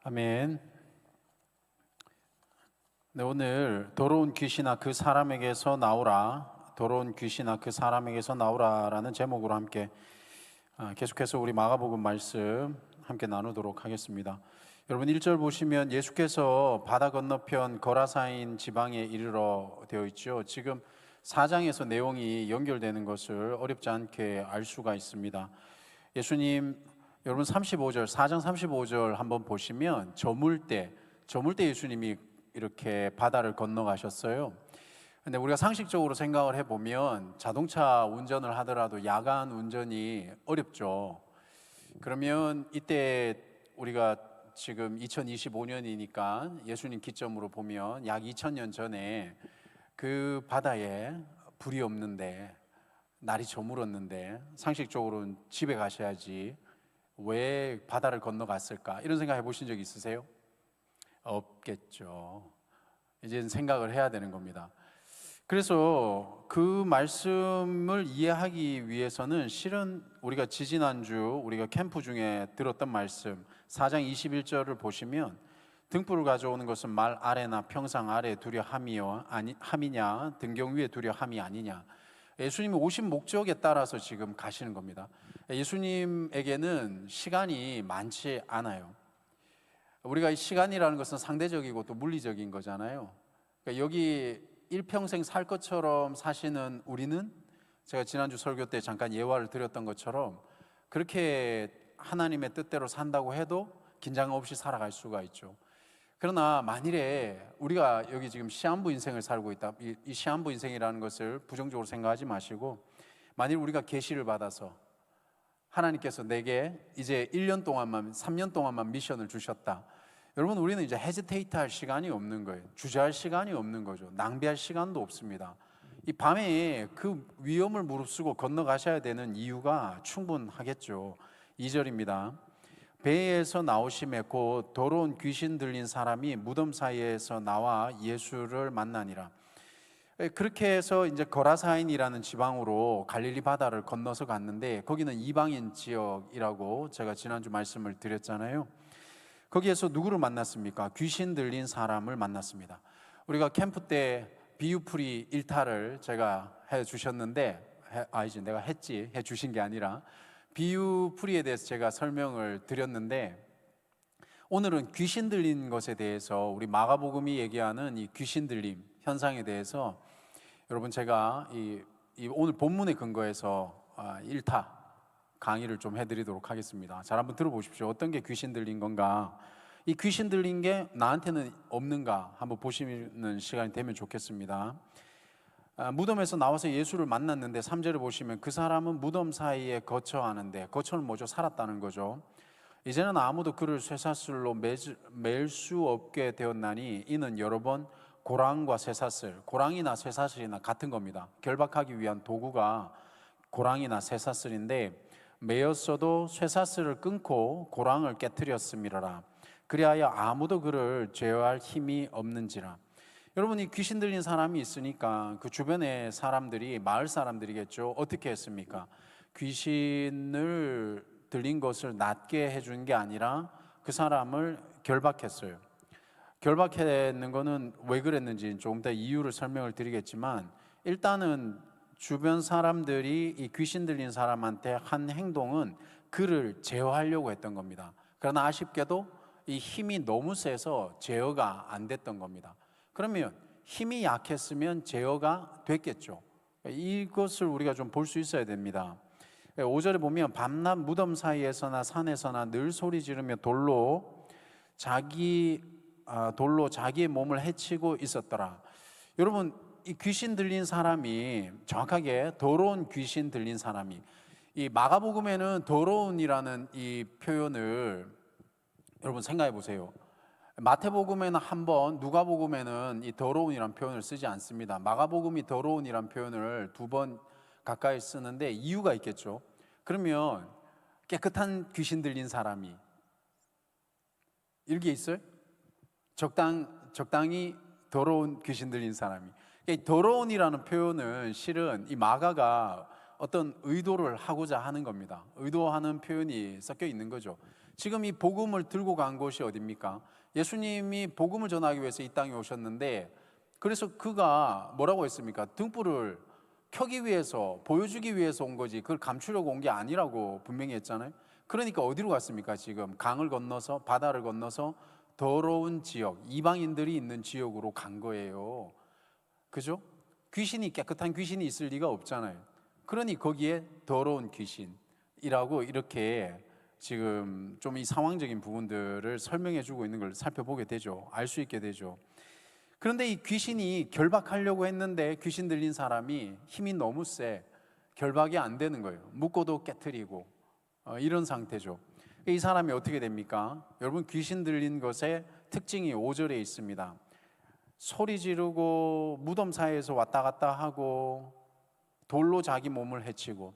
아멘. 네, 오늘 더러운 귀신아 그 사람에게서 나오라, 더러운 귀신아 그 사람에게서 나오라라는 제목으로 함께 계속해서 우리 마가복음 말씀 함께 나누도록 하겠습니다. 여러분 1절 보시면 예수께서 바다 건너편 거라사인 지방에 이르러 되어 있죠. 지금 4장에서 내용이 연결되는 것을 어렵지 않게 알 수가 있습니다. 예수님, 여러분 35절, 4장 35절 한번 보시면 저물 때 예수님이 이렇게 바다를 건너가셨어요. 근데 우리가 상식적으로 생각을 해보면 자동차 운전을 하더라도 야간 운전이 어렵죠. 그러면 이때 우리가 지금 2025년이니까 예수님 기점으로 보면 약 2000년 전에 그 바다에 불이 없는데 날이 저물었는데 상식적으로는 집에 가셔야지 왜 바다를 건너갔을까? 이런 생각 해보신 적 있으세요? 없겠죠. 이제는 생각을 해야 되는 겁니다. 그래서 그 말씀을 이해하기 위해서는 실은 우리가 지지난주 우리가 캠프 중에 들었던 말씀 4장 21절을 보시면 등불을 가져오는 것은 말 아래나 평상 아래 두려 함이냐 등경 위에 두려 함이 아니냐. 예수님이 오신 목적에 따라서 지금 가시는 겁니다. 예수님에게는 시간이 많지 않아요. 우리가 시간이라는 것은 상대적이고 또 물리적인 거잖아요. 그러니까 여기 일평생 살 것처럼 사시는 우리는 제가 지난주 설교 때 잠깐 예화를 드렸던 것처럼 그렇게 하나님의 뜻대로 산다고 해도 긴장 없이 살아갈 수가 있죠. 그러나 만일에 우리가 여기 지금 시한부 인생을 살고 있다, 이 시한부 인생이라는 것을 부정적으로 생각하지 마시고 만일 우리가 계시를 받아서 하나님께서 내게 이제 1년 동안만 3년 동안만 미션을 주셨다. 여러분 우리는 이제 헤지테이트 할 시간이 없는 거예요. 주저할 시간이 없는 거죠. 낭비할 시간도 없습니다. 이 밤에 그 위험을 무릅쓰고 건너가셔야 되는 이유가 충분하겠죠. 2절입니다. 배에서 나오심에 곧 더러운 귀신 들린 사람이 무덤 사이에서 나와 예수를 만나니라. 그렇게 해서 이제 거라사인이라는 지방으로 갈릴리 바다를 건너서 갔는데 거기는 이방인 지역이라고 제가 지난주 말씀을 드렸잖아요. 거기에서 누구를 만났습니까? 귀신 들린 사람을 만났습니다. 우리가 캠프 때 비유풀이 일타를 제가 해 주셨는데 내가 해 주신 게 아니라 비유풀이에 대해서 제가 설명을 드렸는데 오늘은 귀신 들린 것에 대해서 우리 마가복음이 얘기하는 이 귀신 들림 현상에 대해서 여러분 제가 오늘 본문에 근거해서 1타 강의를 좀 해드리도록 하겠습니다. 잘 한번 들어보십시오. 어떤 게 귀신 들린 건가? 이 귀신 들린 게 나한테는 없는가? 한번 보시는 시간이 되면 좋겠습니다. 무덤에서 나와서 예수를 만났는데 3절을 보시면 그 사람은 무덤 사이에 거처하는데 거처는 뭐죠? 살았다는 거죠. 이제는 아무도 그를 쇠사슬로 맬 수 없게 되었나니 이는 여러 번 고랑과 쇠사슬, 고랑이나 쇠사슬이나 같은 겁니다. 결박하기 위한 도구가 고랑이나 쇠사슬인데 매였어도 쇠사슬을 끊고 고랑을 깨뜨렸음이라. 그리하여 아무도 그를 제어할 힘이 없는지라. 여러분이 귀신 들린 사람이 있으니까 그 주변의 사람들이 마을 사람들이겠죠. 어떻게 했습니까? 귀신을 들린 것을 낫게 해준 게 아니라 그 사람을 결박했어요. 결박했는 거는 왜 그랬는지 조금 더 이유를 설명을 드리겠지만 일단은 주변 사람들이 이 귀신 들린 사람한테 한 행동은 그를 제어하려고 했던 겁니다. 그러나 아쉽게도 이 힘이 너무 세서 제어가 안 됐던 겁니다. 그러면 힘이 약했으면 제어가 됐겠죠. 이것을 우리가 좀 볼 수 있어야 됩니다. 5절에 보면 밤낮 무덤 사이에서나 산에서나 늘 소리 지르며 돌로 자기의 몸을 해치고 있었더라. 여러분 이 귀신 들린 사람이 정확하게 더러운 귀신 들린 사람이 이 마가복음에는 더러운이라는 이 표현을 여러분 생각해 보세요. 마태복음에는 한 번, 누가복음에는 이 더러운이라는 표현을 쓰지 않습니다. 마가복음이 더러운이라는 표현을 2번 가까이 쓰는데 이유가 있겠죠. 그러면 깨끗한 귀신 들린 사람이 이렇게 있어요? 적당히 더러운 귀신 들린 사람이. 더러운이라는 표현은 실은 이 마가가 어떤 의도를 하고자 하는 겁니다. 의도하는 표현이 섞여 있는 거죠. 지금 이 복음을 들고 간 곳이 어디입니까? 예수님이 복음을 전하기 위해서 이 땅에 오셨는데, 그래서 그가 뭐라고 했습니까? 등불을 켜기 위해서, 보여주기 위해서 온 거지 그걸 감추려고 온 게 아니라고 분명히 했잖아요. 그러니까 어디로 갔습니까? 지금 강을 건너서, 바다를 건너서 더러운 지역, 이방인들이 있는 지역으로 간 거예요. 그죠? 귀신이, 깨끗한 귀신이 있을 리가 없잖아요. 그러니 거기에 더러운 귀신이라고 이렇게 지금 좀 이 상황적인 부분들을 설명해 주고 있는 걸 살펴보게 되죠. 알 수 있게 되죠. 그런데 이 귀신이 결박하려고 했는데 귀신 들린 사람이 힘이 너무 세, 결박이 안 되는 거예요. 묶고도 깨트리고 이런 상태죠. 이 사람이 어떻게 됩니까? 여러분, 귀신 들린 것의 특징이 5절에 있습니다. 소리 지르고 무덤 사이에서 왔다 갔다 하고 돌로 자기 몸을 해치고.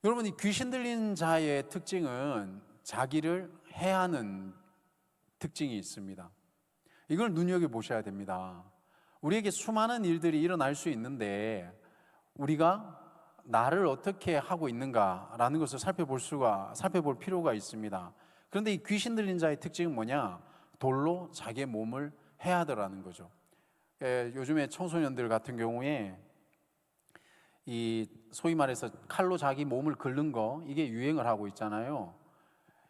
여러분, 이 귀신 들린 자의 특징은 자기를 해하는 특징이 있습니다. 이걸 눈여겨보셔야 됩니다. 우리에게 수많은 일들이 일어날 수 있는데 우리가 나를 어떻게 하고 있는가라는 것을 살펴볼 필요가 있습니다. 그런데 이 귀신 들린 자의 특징은 뭐냐? 돌로 자기의 몸을 해하더라는 거죠. 요즘에 청소년들 같은 경우에 이 소위 말해서 칼로 자기 몸을 긁는 거, 이게 유행을 하고 있잖아요.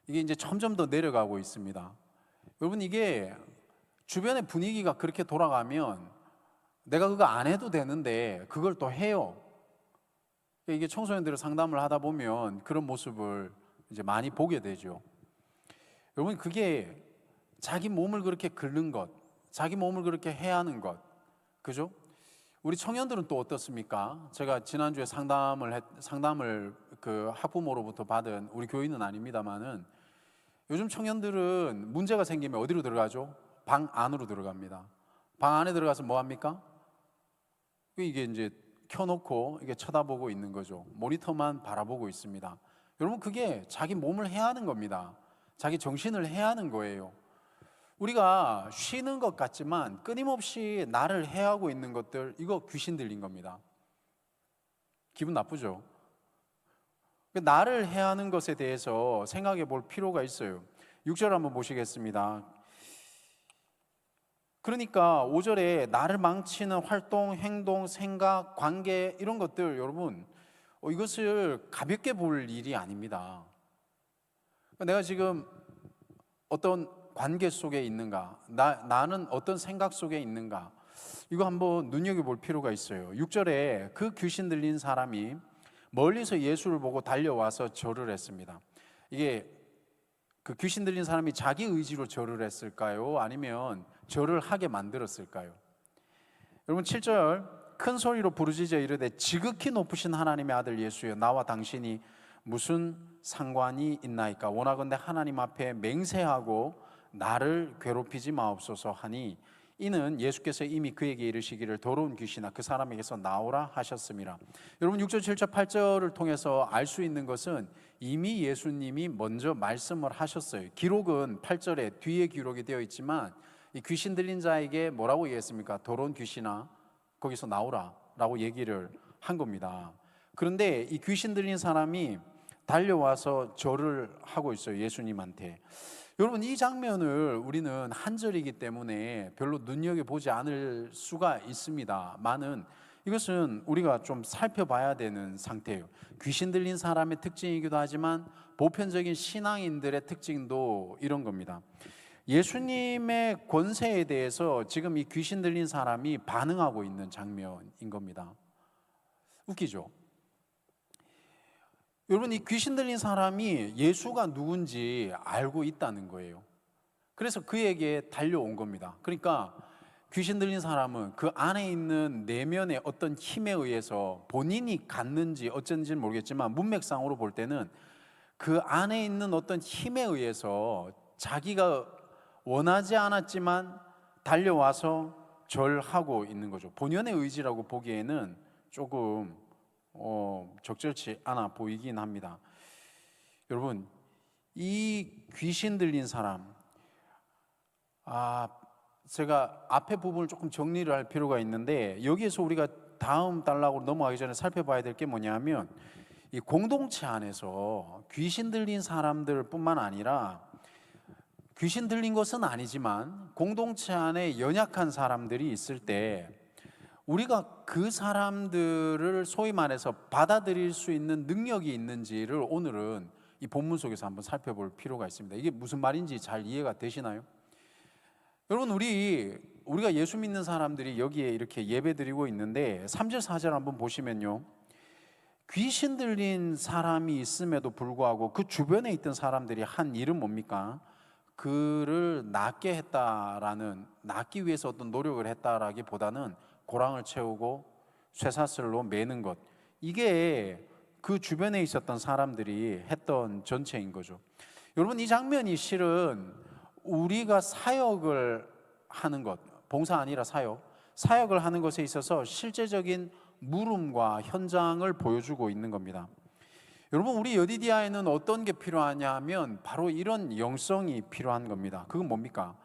이게 이제 점점 더 내려가고 있습니다. 여러분, 이게 주변의 분위기가 그렇게 돌아가면 내가 그거 안 해도 되는데 그걸 또 해요. 이게 청소년들을 상담을 하다 보면 그런 모습을 이제 많이 보게 되죠. 여러분, 그게 자기 몸을 그렇게 긁는 것, 자기 몸을 그렇게 해야 하는 것, 그죠? 우리 청년들은 또 어떻습니까? 제가 지난주에 상담을 그 학부모로부터 받은, 우리 교인은 아닙니다만은, 요즘 청년들은 문제가 생기면 어디로 들어가죠? 방 안으로 들어갑니다. 방 안에 들어가서 뭐 합니까? 이게 이제 켜놓고 이게 쳐다보고 있는 거죠. 모니터만 바라보고 있습니다. 여러분, 그게 자기 몸을 해야 하는 겁니다. 자기 정신을 해야 하는 거예요. 우리가 쉬는 것 같지만 끊임없이 나를 해하고 있는 것들, 이거 귀신 들린 겁니다. 기분 나쁘죠? 나를 해하는 것에 대해서 생각해 볼 필요가 있어요. 6절 한번 보시겠습니다. 그러니까 5절에 나를 망치는 활동, 행동, 생각, 관계, 이런 것들, 여러분, 이것을 가볍게 볼 일이 아닙니다. 내가 지금 어떤 관계 속에 있는가, 나는 어떤 생각 속에 있는가, 이거 한번 눈여겨볼 필요가 있어요. 6절에 그 귀신 들린 사람이 멀리서 예수를 보고 달려와서 절을 했습니다. 이게 그 귀신 들린 사람이 자기 의지로 절을 했을까요? 아니면 절을 하게 만들었을까요? 여러분, 7절 큰 소리로 부르짖어 이르되 지극히 높으신 하나님의 아들 예수여, 나와 당신이 무슨 상관이 있나이까? 원하건대 하나님 앞에 맹세하고 나를 괴롭히지 마옵소서 하니, 이는 예수께서 이미 그에게 이르시기를 더러운 귀신아 그 사람에게서 나오라 하셨습니다. 여러분, 6절, 7절, 8절을 통해서 알 수 있는 것은 이미 예수님이 먼저 말씀을 하셨어요. 기록은 8절에 뒤에 기록이 되어 있지만 이 귀신 들린 자에게 뭐라고 얘기했습니까? 더러운 귀신아 거기서 나오라 라고 얘기를 한 겁니다. 그런데 이 귀신 들린 사람이 달려와서 절을 하고 있어요, 예수님한테. 여러분, 이 장면을 우리는 한 절이기 때문에 별로 눈여겨보지 않을 수가 있습니다만은 이것은 우리가 좀 살펴봐야 되는 상태예요. 귀신 들린 사람의 특징이기도 하지만 보편적인 신앙인들의 특징도 이런 겁니다. 예수님의 권세에 대해서 지금 이 귀신 들린 사람이 반응하고 있는 장면인 겁니다. 웃기죠? 여러분, 이 귀신 들린 사람이 예수가 누군지 알고 있다는 거예요. 그래서 그에게 달려온 겁니다. 그러니까 귀신 들린 사람은 그 안에 있는 내면의 어떤 힘에 의해서 본인이 갔는지 어쩐지는 모르겠지만 문맥상으로 볼 때는 그 안에 있는 어떤 힘에 의해서 자기가 원하지 않았지만 달려와서 절하고 있는 거죠. 본연의 의지라고 보기에는 조금 적절치 않아 보이긴 합니다. 여러분, 이 귀신 들린 사람, 제가 앞에 부분을 조금 정리를 할 필요가 있는데, 여기에서 우리가 다음 단락으로 넘어가기 전에 살펴봐야 될 게 뭐냐면, 이 공동체 안에서 귀신 들린 사람들뿐만 아니라 귀신 들린 것은 아니지만 공동체 안에 연약한 사람들이 있을 때 우리가 그 사람들을 소위 말해서 받아들일 수 있는 능력이 있는지를 오늘은 이 본문 속에서 한번 살펴볼 필요가 있습니다. 이게 무슨 말인지 잘 이해가 되시나요? 여러분, 우리가 예수 믿는 사람들이 여기에 이렇게 예배드리고 있는데 3절 4절 한번 보시면요, 귀신 들린 사람이 있음에도 불구하고 그 주변에 있던 사람들이 한 일은 뭡니까? 그를 낫게 낫기 위해서 어떤 노력을 했다라기보다는 고랑을 채우고 쇠사슬로 매는 것, 이게 그 주변에 있었던 사람들이 했던 전체인 거죠. 여러분, 이 장면이 실은 우리가 사역을 하는 것, 봉사 아니라 사역을 하는 것에 있어서 실제적인 물음과 현장을 보여주고 있는 겁니다. 여러분, 우리 여디디아에는 어떤 게 필요하냐 하면 바로 이런 영성이 필요한 겁니다. 그건 뭡니까?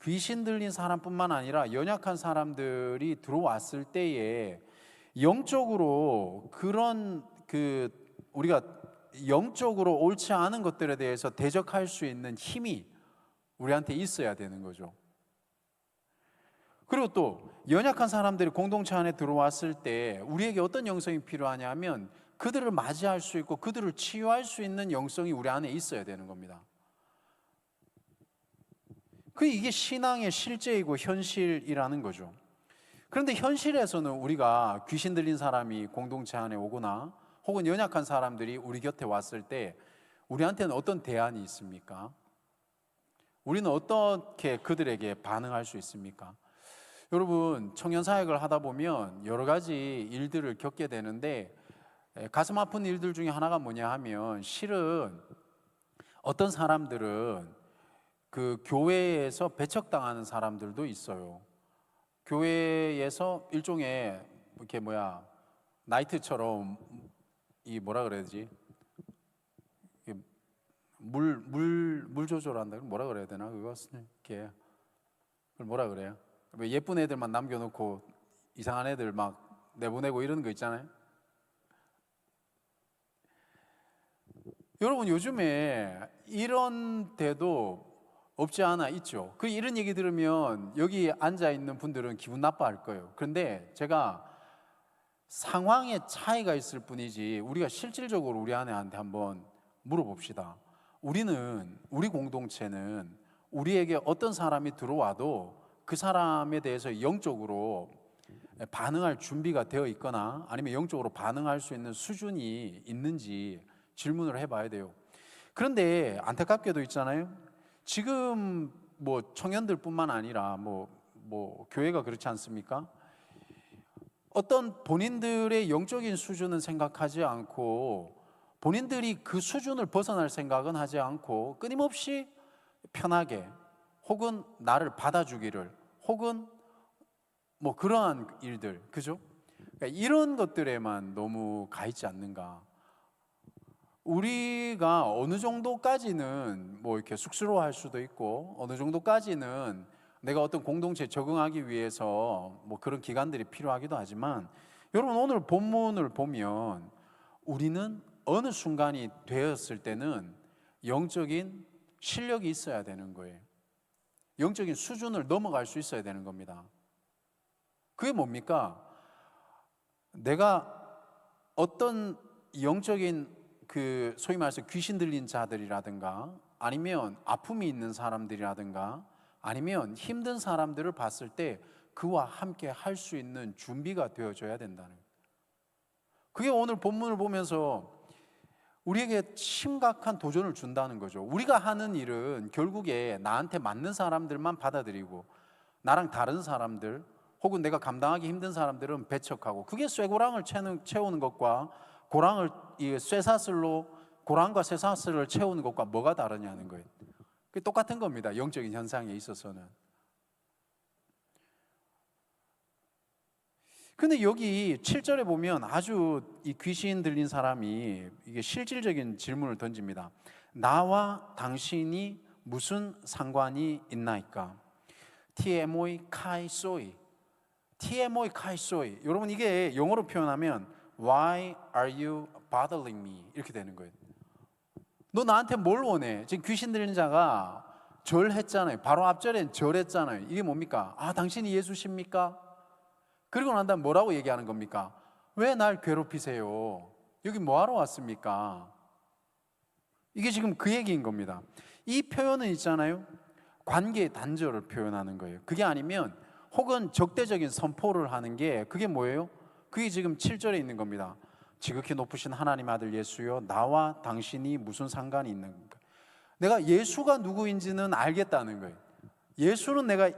귀신 들린 사람뿐만 아니라 연약한 사람들이 들어왔을 때에 영적으로 우리가 영적으로 옳지 않은 것들에 대해서 대적할 수 있는 힘이 우리한테 있어야 되는 거죠. 그리고 또 연약한 사람들이 공동체 안에 들어왔을 때 우리에게 어떤 영성이 필요하냐 하면 그들을 맞이할 수 있고 그들을 치유할 수 있는 영성이 우리 안에 있어야 되는 겁니다. 이게 신앙의 실제이고 현실이라는 거죠. 그런데 현실에서는 우리가 귀신 들린 사람이 공동체 안에 오거나 혹은 연약한 사람들이 우리 곁에 왔을 때 우리한테는 어떤 대안이 있습니까? 우리는 어떻게 그들에게 반응할 수 있습니까? 여러분, 청년 사역을 하다 보면 여러 가지 일들을 겪게 되는데 가슴 아픈 일들 중에 하나가 뭐냐 하면 실은 어떤 사람들은 그 교회에서 배척당하는 사람들도 있어요. 교회에서 일종의 이렇게 나이트처럼 이 뭐라 그래야 되지? 물 조절한다. 뭐라 그래야 되나? 그것을 이렇게 그걸 뭐라 그래요? 왜 예쁜 애들만 남겨놓고 이상한 애들 막 내보내고 이런 거 있잖아요. 여러분, 요즘에 이런 데도 없지 않아 있죠. 이런 얘기 들으면 여기 앉아 있는 분들은 기분 나빠할 거예요. 그런데 제가 상황의 차이가 있을 뿐이지 우리가 실질적으로 우리 아내한테 한번 물어봅시다. 우리 공동체는 우리에게 어떤 사람이 들어와도 그 사람에 대해서 영적으로 반응할 준비가 되어 있거나 아니면 영적으로 반응할 수 있는 수준이 있는지 질문을 해봐야 돼요. 그런데 안타깝게도 있잖아요. 지금 청년들뿐만 아니라 교회가 그렇지 않습니까? 어떤 본인들의 영적인 수준은 생각하지 않고 본인들이 그 수준을 벗어날 생각은 하지 않고 끊임없이 편하게 혹은 나를 받아주기를 혹은 그러한 일들, 그죠? 그러니까 이런 것들에만 너무 가 있지 않는가. 우리가 어느 정도까지는 이렇게 쑥스러워할 수도 있고 어느 정도까지는 내가 어떤 공동체에 적응하기 위해서 그런 기간들이 필요하기도 하지만 여러분, 오늘 본문을 보면 우리는 어느 순간이 되었을 때는 영적인 실력이 있어야 되는 거예요. 영적인 수준을 넘어갈 수 있어야 되는 겁니다. 그게 뭡니까? 내가 어떤 영적인 소위 말해서 귀신 들린 자들이라든가 아니면 아픔이 있는 사람들이라든가 아니면 힘든 사람들을 봤을 때 그와 함께 할 수 있는 준비가 되어져야 된다는 거예요. 그게 오늘 본문을 보면서 우리에게 심각한 도전을 준다는 거죠. 우리가 하는 일은 결국에 나한테 맞는 사람들만 받아들이고 나랑 다른 사람들 혹은 내가 감당하기 힘든 사람들은 배척하고, 그게 쇠고랑을 채우는 것과 고랑과 쇠사슬을 채우는 것과 뭐가 다르냐는 거예요. 그게 똑같은 겁니다. 영적인 현상에 있어서는. 근데 여기 7절에 보면 아주 이 귀신 들린 사람이 이게 실질적인 질문을 던집니다. 나와 당신이 무슨 상관이 있나이까? TMOI 카이소이. TMOI 카이소이. 여러분, 이게 영어로 표현하면 Why are you bothering me? 이렇게 되는 거예요. 너 나한테 뭘 원해? 지금 귀신 들린 자가 절했잖아요. 바로 앞절엔 절했잖아요. 이게 뭡니까? 아, 당신이 예수십니까? 그리고 난 다음 뭐라고 얘기하는 겁니까? 왜 날 괴롭히세요? 여기 뭐하러 왔습니까? 이게 지금 그 얘기인 겁니다. 이 표현은 있잖아요, 관계의 단절을 표현하는 거예요. 그게 아니면 혹은 적대적인 선포를 하는 게, 그게 뭐예요? 그게 지금 7절에 있는 겁니다. 지극히 높으신 하나님 아들 예수여, 나와 당신이 무슨 상관이 있는 건가? 내가 예수가 누구인지는 알겠다는 거예요. 예수는 내가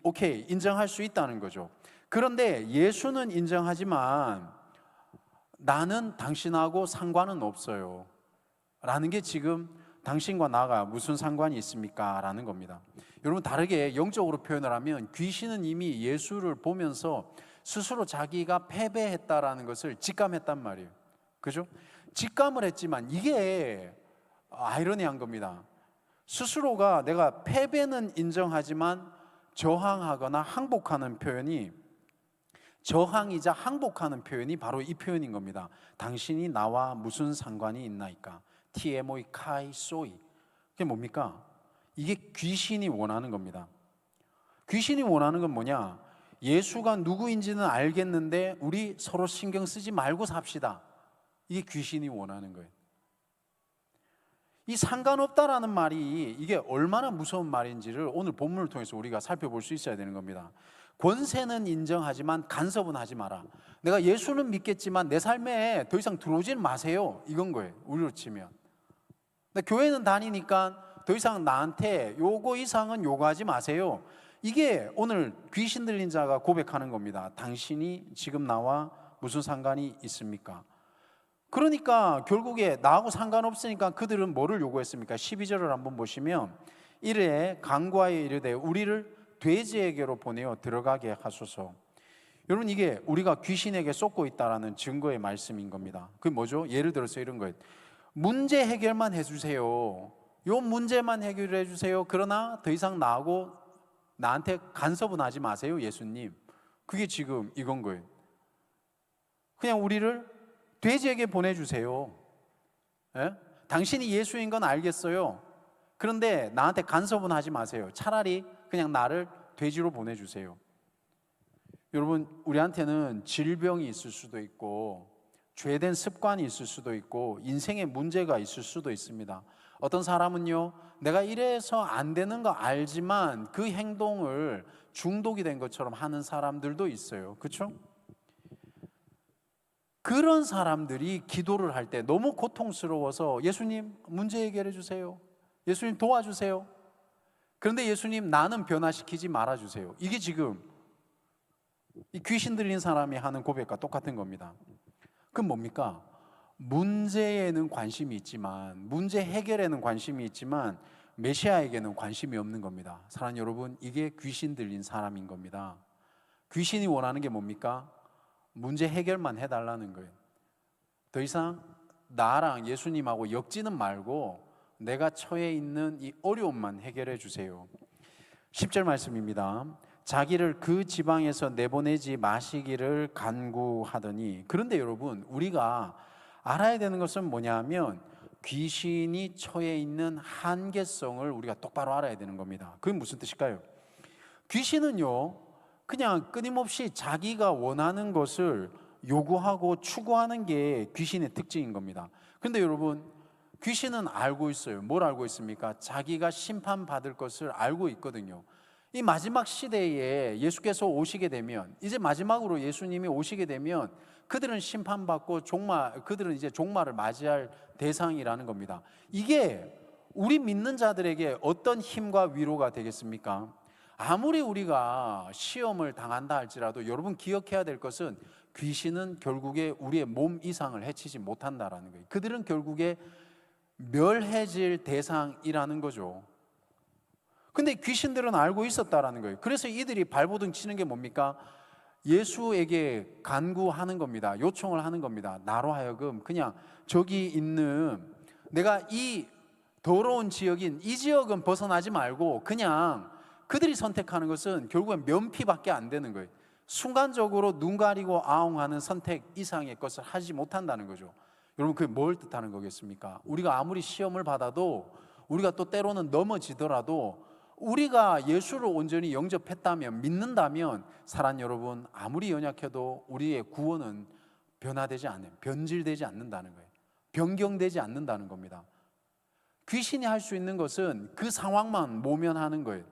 오케이, 인정할 수 있다는 거죠. 그런데 예수는 인정하지만 나는 당신하고 상관은 없어요 라는 게 지금 당신과 나가 무슨 상관이 있습니까? 라는 겁니다. 여러분, 다르게 영적으로 표현을 하면 귀신은 이미 예수를 보면서 스스로 자기가 패배했다라는 것을 직감했단 말이에요. 그죠? 직감을 했지만 이게 아이러니한 겁니다. 스스로가 내가 패배는 인정하지만 저항하거나 항복하는 표현이, 저항이자 항복하는 표현이 바로 이 표현인 겁니다. 당신이 나와 무슨 상관이 있나이까? TMOI 카이 소이. 그게 뭡니까? 이게 귀신이 원하는 겁니다. 귀신이 원하는 건 뭐냐? 예수가 누구인지는 알겠는데 우리 서로 신경 쓰지 말고 삽시다. 이게 귀신이 원하는 거예요. 이 상관없다라는 말이 이게 얼마나 무서운 말인지를 오늘 본문을 통해서 우리가 살펴볼 수 있어야 되는 겁니다. 권세는 인정하지만 간섭은 하지 마라. 내가 예수는 믿겠지만 내 삶에 더 이상 들어오지는 마세요. 이건 거예요. 우리로 치면. 근데 교회는 다니니까 더 이상 나한테 요거 이상은 요구하지 마세요. 이게 오늘 귀신 들린 자가 고백하는 겁니다. 당신이 지금 나와 무슨 상관이 있습니까? 그러니까 결국에 나하고 상관없으니까 그들은 뭐를 요구했습니까? 12절을 한번 보시면, 이르되 강구하여 이르되 우리를 돼지에게로 보내어 들어가게 하소서. 여러분, 이게 우리가 귀신에게 쏟고 있다라는 증거의 말씀인 겁니다. 그게 뭐죠? 예를 들어서 이런 거예요. 문제 해결만 해주세요. 요 문제만 해결해 주세요. 그러나 더 이상 나한테 간섭은 하지 마세요, 예수님. 그게 지금 이건 거예요. 그냥 우리를 돼지에게 보내주세요. 예? 당신이 예수인 건 알겠어요. 그런데 나한테 간섭은 하지 마세요. 차라리 그냥 나를 돼지로 보내주세요. 여러분, 우리한테는 질병이 있을 수도 있고 죄된 습관이 있을 수도 있고 인생의 문제가 있을 수도 있습니다. 어떤 사람은요, 내가 이래서 안 되는 거 알지만 그 행동을 중독이 된 것처럼 하는 사람들도 있어요. 그렇죠? 그런 사람들이 기도를 할 때 너무 고통스러워서 예수님 문제 해결해 주세요. 예수님 도와주세요. 그런데 예수님 나는 변화시키지 말아주세요. 이게 지금 이 귀신 들린 사람이 하는 고백과 똑같은 겁니다. 그럼 뭡니까? 문제에는 관심이 있지만, 문제 해결에는 관심이 있지만 메시아에게는 관심이 없는 겁니다. 사랑하는 여러분, 이게 귀신 들린 사람인 겁니다. 귀신이 원하는 게 뭡니까? 문제 해결만 해달라는 거예요. 더 이상 나랑 예수님하고 엮지는 말고 내가 처해 있는 이 어려움만 해결해 주세요. 10절 말씀입니다. 자기를 그 지방에서 내보내지 마시기를 간구하더니. 그런데 여러분, 우리가 알아야 되는 것은 뭐냐면 귀신이 처해 있는 한계성을 우리가 똑바로 알아야 되는 겁니다. 그게 무슨 뜻일까요? 귀신은요, 그냥 끊임없이 자기가 원하는 것을 요구하고 추구하는 게 귀신의 특징인 겁니다. 그런데 여러분, 귀신은 알고 있어요. 뭘 알고 있습니까? 자기가 심판받을 것을 알고 있거든요. 이 마지막 시대에 예수께서 오시게 되면, 이제 마지막으로 예수님이 오시게 되면 그들은 심판받고 그들은 이제 종말을 맞이할 대상이라는 겁니다. 이게 우리 믿는 자들에게 어떤 힘과 위로가 되겠습니까? 아무리 우리가 시험을 당한다 할지라도 여러분 기억해야 될 것은 귀신은 결국에 우리의 몸 이상을 해치지 못한다라는 거예요. 그들은 결국에 멸해질 대상이라는 거죠. 근데 귀신들은 알고 있었다라는 거예요. 그래서 이들이 발버둥 치는 게 뭡니까? 예수에게 간구하는 겁니다. 요청을 하는 겁니다. 나로 하여금 그냥 저기 있는, 내가 이 더러운 지역인 이 지역은 벗어나지 말고 그냥 그들이 선택하는 것은 결국엔 면피밖에 안 되는 거예요. 순간적으로 눈 가리고 아웅하는 선택 이상의 것을 하지 못한다는 거죠. 여러분, 그게 뭘 뜻하는 거겠습니까? 우리가 아무리 시험을 받아도, 우리가 또 때로는 넘어지더라도, 우리가 예수를 온전히 영접했다면, 믿는다면, 사랑 여러분, 아무리 연약해도 우리의 구원은 변화되지 않는, 변질되지 않는다는 거예요. 변경되지 않는다는 겁니다. 귀신이 할 수 있는 것은 그 상황만 모면하는 거예요.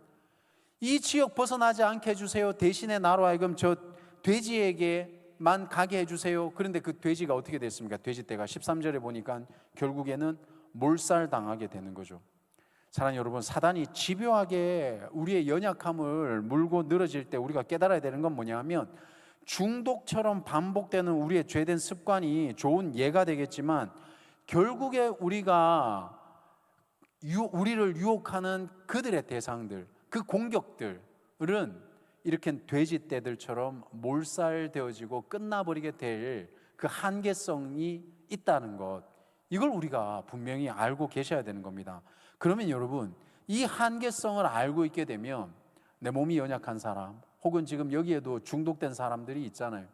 이 지역 벗어나지 않게 해주세요. 대신에 나로 하여금 저 돼지에게만 가게 해주세요. 그런데 그 돼지가 어떻게 됐습니까? 돼지떼가 13절에 보니까 결국에는 몰살당하게 되는 거죠. 사랑하는 여러분, 사단이 집요하게 우리의 연약함을 물고 늘어질 때 우리가 깨달아야 되는 건 뭐냐면, 중독처럼 반복되는 우리의 죄된 습관이 좋은 예가 되겠지만, 결국에 우리를 유혹하는 그들의 대상들, 그 공격들은 이렇게 돼지떼들처럼 몰살되어지고 끝나버리게 될 그 한계성이 있다는 것, 이걸 우리가 분명히 알고 계셔야 되는 겁니다. 그러면 여러분, 이 한계성을 알고 있게 되면 내 몸이 연약한 사람, 혹은 지금 여기에도 중독된 사람들이 있잖아요.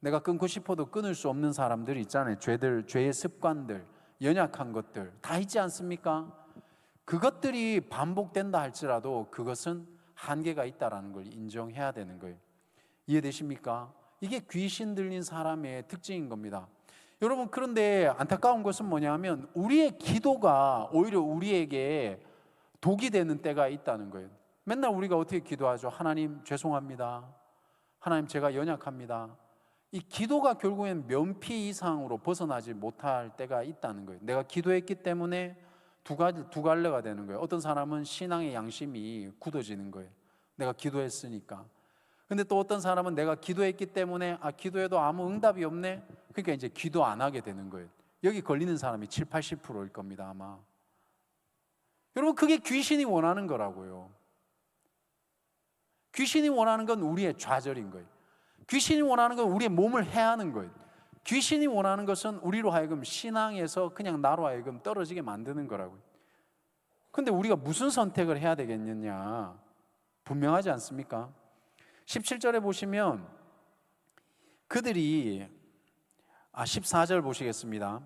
내가 끊고 싶어도 끊을 수 없는 사람들이 있잖아요. 죄의 습관들, 연약한 것들 다 있지 않습니까? 그것들이 반복된다 할지라도 그것은 한계가 있다는 걸 인정해야 되는 거예요. 이해되십니까? 이게 귀신 들린 사람의 특징인 겁니다. 여러분, 그런데 안타까운 것은 뭐냐면, 우리의 기도가 오히려 우리에게 독이 되는 때가 있다는 거예요. 맨날 우리가 어떻게 기도하죠? 하나님 죄송합니다. 하나님 제가 연약합니다. 이 기도가 결국엔 면피 이상으로 벗어나지 못할 때가 있다는 거예요. 내가 기도했기 때문에 두 갈래가 되는 거예요. 어떤 사람은 신앙의 양심이 굳어지는 거예요. 내가 기도했으니까. 근데 또 어떤 사람은 내가 기도했기 때문에 기도해도 아무 응답이 없네. 그러니까 이제 기도 안 하게 되는 거예요. 여기 걸리는 사람이 7, 80%일 겁니다, 아마. 여러분, 그게 귀신이 원하는 거라고요. 귀신이 원하는 건 우리의 좌절인 거예요. 귀신이 원하는 건 우리의 몸을 해하는 거예요. 귀신이 원하는 것은 우리로 하여금 신앙에서 그냥 나로 하여금 떨어지게 만드는 거라고요. 근데 우리가 무슨 선택을 해야 되겠느냐? 분명하지 않습니까? 17절에 보시면 그들이 14절 보시겠습니다.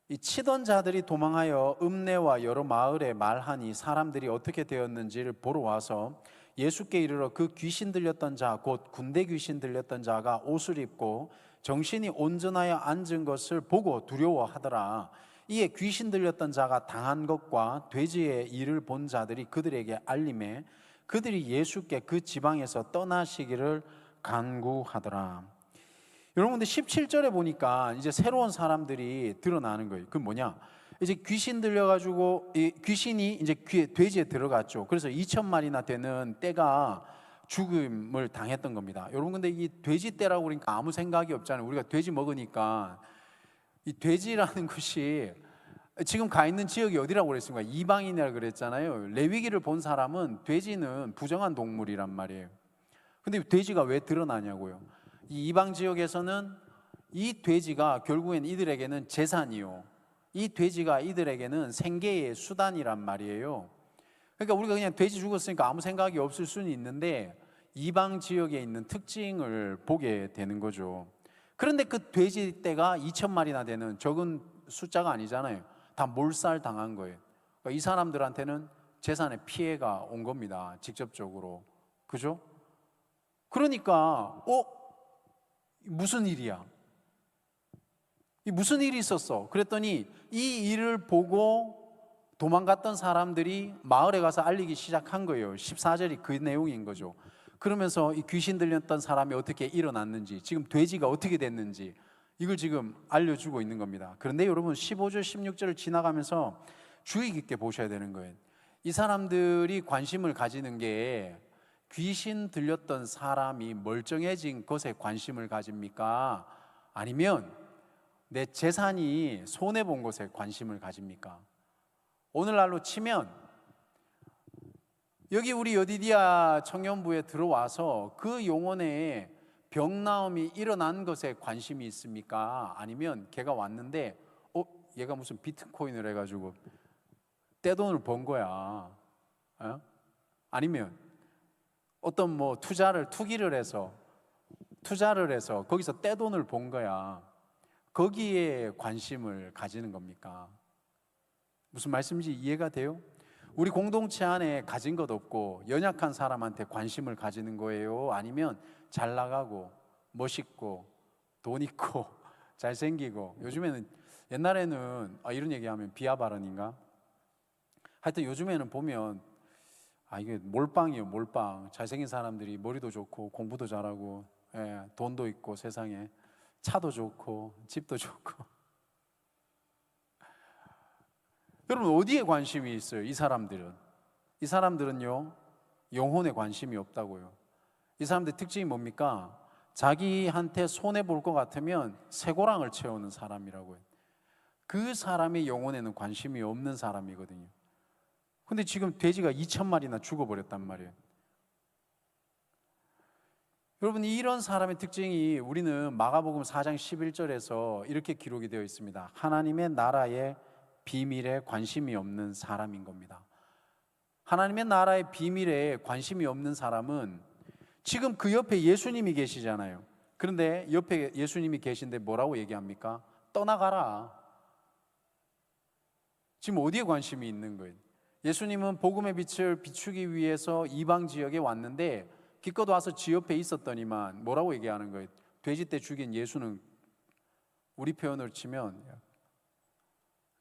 이 치던 자들이 도망하여 읍내와 여러 마을에 말하니 사람들이 어떻게 되었는지를 보러 와서 예수께 이르러 그 귀신 들렸던 자, 곧 군대 귀신 들렸던 자가 옷을 입고 정신이 온전하여 앉은 것을 보고 두려워하더라. 이에 귀신 들렸던 자가 당한 것과 돼지의 일을 본 자들이 그들에게 알림해 그들이 예수께 그 지방에서 떠나시기를 간구하더라. 여러분, 근데 17절에 보니까 이제 새로운 사람들이 드러나는 거예요. 그 뭐냐? 이제 귀신 들려가지고 이 귀신이 이제 돼지에 들어갔죠. 그래서 2,000마리나 되는 떼가 죽음을 당했던 겁니다. 여러분, 근데 이 돼지 떼라고 그러니까 아무 생각이 없잖아요. 우리가 돼지 먹으니까. 이 돼지라는 것이 지금 가 있는 지역이 어디라고 그랬습니까? 이방인이라고 그랬잖아요. 레위기를 본 사람은 돼지는 부정한 동물이란 말이에요. 근데 돼지가 왜 드러나냐고요. 이 이방 지역에서는 이 돼지가 결국엔 이들에게는 재산이요, 이 돼지가 이들에게는 생계의 수단이란 말이에요. 그러니까 우리가 그냥 돼지 죽었으니까 아무 생각이 없을 수는 있는데, 이방 지역에 있는 특징을 보게 되는 거죠. 그런데 그 돼지 떼가 2,000마리나 되는 적은 숫자가 아니잖아요. 다 몰살 당한 거예요. 그러니까 이 사람들한테는 재산에 피해가 온 겁니다, 직접적으로. 그죠? 그러니까 무슨 일이야? 무슨 일이 있었어? 그랬더니 이 일을 보고 도망갔던 사람들이 마을에 가서 알리기 시작한 거예요. 14절이 그 내용인 거죠. 그러면서 이 귀신 들렸던 사람이 어떻게 일어났는지, 지금 돼지가 어떻게 됐는지 이걸 지금 알려주고 있는 겁니다. 그런데 여러분, 15절 16절을 지나가면서 주의 깊게 보셔야 되는 거예요. 이 사람들이 관심을 가지는 게 귀신 들렸던 사람이 멀쩡해진 것에 관심을 가집니까? 아니면 내 재산이 손해본 것에 관심을 가집니까? 오늘날로 치면 여기 우리 여디디아 청년부에 들어와서 그 용원에 병나음이 일어난 것에 관심이 있습니까? 아니면 걔가 왔는데 얘가 무슨 비트코인을 해가지고 떼돈을 번 거야. 아니면 어떤 뭐 투기를 해서 거기서 떼돈을 본 거야. 거기에 관심을 가지는 겁니까? 무슨 말씀인지 이해가 돼요? 우리 공동체 안에 가진 것 없고 연약한 사람한테 관심을 가지는 거예요? 아니면 잘 나가고 멋있고 돈 있고 잘생기고, 요즘에는, 옛날에는 이런 얘기하면 비하 발언인가? 하여튼 요즘에는 보면 이게 몰빵이에요. 몰빵. 잘생긴 사람들이 머리도 좋고 공부도 잘하고, 돈도 있고, 세상에 차도 좋고 집도 좋고. 여러분, 어디에 관심이 있어요? 이 사람들은요 영혼에 관심이 없다고요. 이 사람들 특징이 뭡니까? 자기한테 손해 볼 것 같으면 쇠고랑을 채우는 사람이라고요. 그 사람의 영혼에는 관심이 없는 사람이거든요. 근데 지금 돼지가 2,000마리나 죽어버렸단 말이에요. 여러분, 이런 사람의 특징이, 우리는 마가복음 4장 11절에서 이렇게 기록이 되어 있습니다. 하나님의 나라의 비밀에 관심이 없는 사람인 겁니다. 하나님의 나라의 비밀에 관심이 없는 사람은, 지금 그 옆에 예수님이 계시잖아요. 그런데 옆에 예수님이 계신데 뭐라고 얘기합니까? 떠나가라. 지금 어디에 관심이 있는 거예요? 예수님은 복음의 빛을 비추기 위해서 이방 지역에 왔는데 기껏 와서 지 옆에 있었더니만 뭐라고 얘기하는 거예요? 돼지 때 죽인 예수는, 우리 표현을 치면,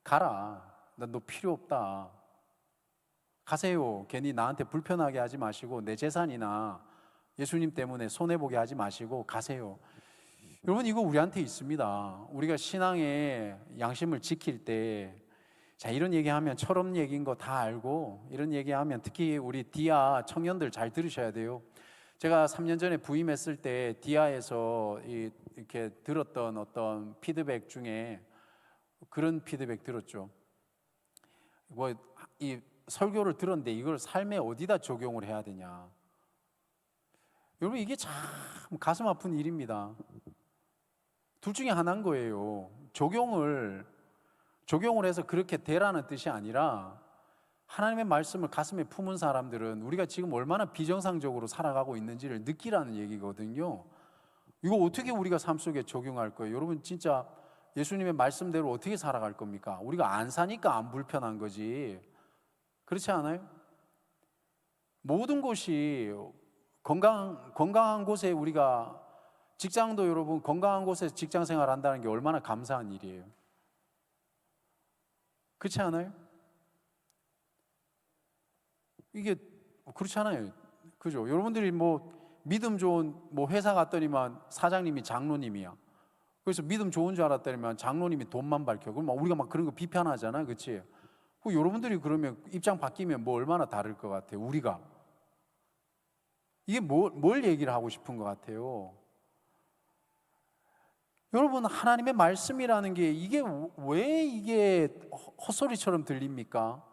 가라. 난 너 필요 없다. 가세요. 괜히 나한테 불편하게 하지 마시고 내 재산이나 예수님 때문에 손해보게 하지 마시고 가세요. 여러분, 이거 우리한테 있습니다. 우리가 신앙의 양심을 지킬 때, 자, 이런 얘기하면 철없는 얘기인 거 다 알고, 이런 얘기하면 특히 우리 디아 청년들 잘 들으셔야 돼요. 제가 3년 전에 부임했을 때 디아에서 이렇게 들었던 어떤 피드백 중에 그런 피드백 들었죠. 뭐 이 설교를 들었는데 이걸 삶에 어디다 적용을 해야 되냐. 여러분, 이게 참 가슴 아픈 일입니다. 둘 중에 하나인 거예요. 적용을 해서 그렇게 되라는 뜻이 아니라, 하나님의 말씀을 가슴에 품은 사람들은 우리가 지금 얼마나 비정상적으로 살아가고 있는지를 느끼라는 얘기거든요. 이거 어떻게 우리가 삶 속에 적용할 거예요? 여러분, 진짜 예수님의 말씀대로 어떻게 살아갈 겁니까? 우리가 안 사니까 안 불편한 거지, 그렇지 않아요? 모든 곳이 건강한 곳에, 우리가 직장도, 여러분, 건강한 곳에서 직장 생활 한다는 게 얼마나 감사한 일이에요. 그렇지 않아요? 이게 그렇지 않아요. 그죠? 여러분들이 뭐 믿음 좋은 뭐 회사 갔더니만 사장님이 장로님이야. 그래서 믿음 좋은 줄 알았더니만 장로님이 돈만 밝혀. 그럼 우리가 막 그런 거 비판하잖아, 그렇지? 여러분들이 그러면 입장 바뀌면 뭐 얼마나 다를 것 같아요, 우리가? 이게 뭘 얘기를 하고 싶은 것 같아요? 여러분, 하나님의 말씀이라는 게 이게 왜 이게 헛소리처럼 들립니까?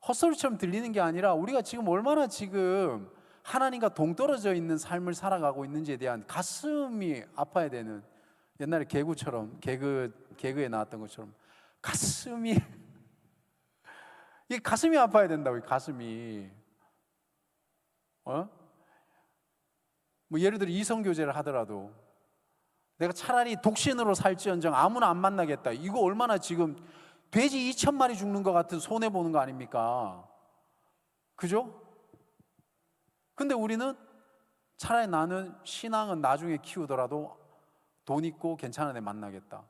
헛소리처럼 들리는 게 아니라, 우리가 지금 얼마나 지금 하나님과 동떨어져 있는 삶을 살아가고 있는지에 대한 가슴이 아파야 되는, 옛날에 개구처럼, 개그에 나왔던 것처럼 가슴이 이게 가슴이 아파야 된다고. 가슴이 뭐 예를 들어 이성교제를 하더라도 내가 차라리 독신으로 살지언정 아무나 안 만나겠다. 이거 얼마나 지금 돼지 2,000마리 죽는 것 같은 손해보는 거 아닙니까? 그죠? 근데 우리는 차라리 나는 신앙은 나중에 키우더라도 돈 있고 괜찮은 애 만나겠다.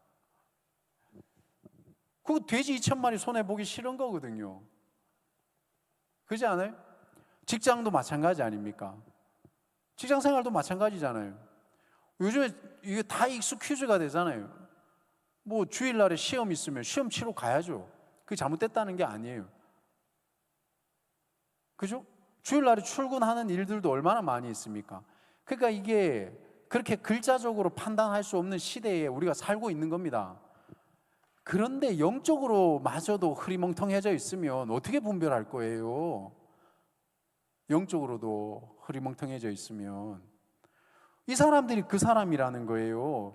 그거 돼지 2,000마리 손해보기 싫은 거거든요. 그렇지 않아요? 직장도 마찬가지 아닙니까? 직장 생활도 마찬가지잖아요. 요즘에 이게 다 익스큐즈가 되잖아요. 뭐 주일날에 시험 있으면 시험 치러 가야죠. 그게 잘못됐다는 게 아니에요. 그죠? 주일날에 출근하는 일들도 얼마나 많이 있습니까? 그러니까 이게 그렇게 글자적으로 판단할 수 없는 시대에 우리가 살고 있는 겁니다. 그런데 영적으로 마저도 흐리멍텅해져 있으면 어떻게 분별할 거예요? 영적으로도 흐리멍텅해져 있으면 이 사람들이 그 사람이라는 거예요.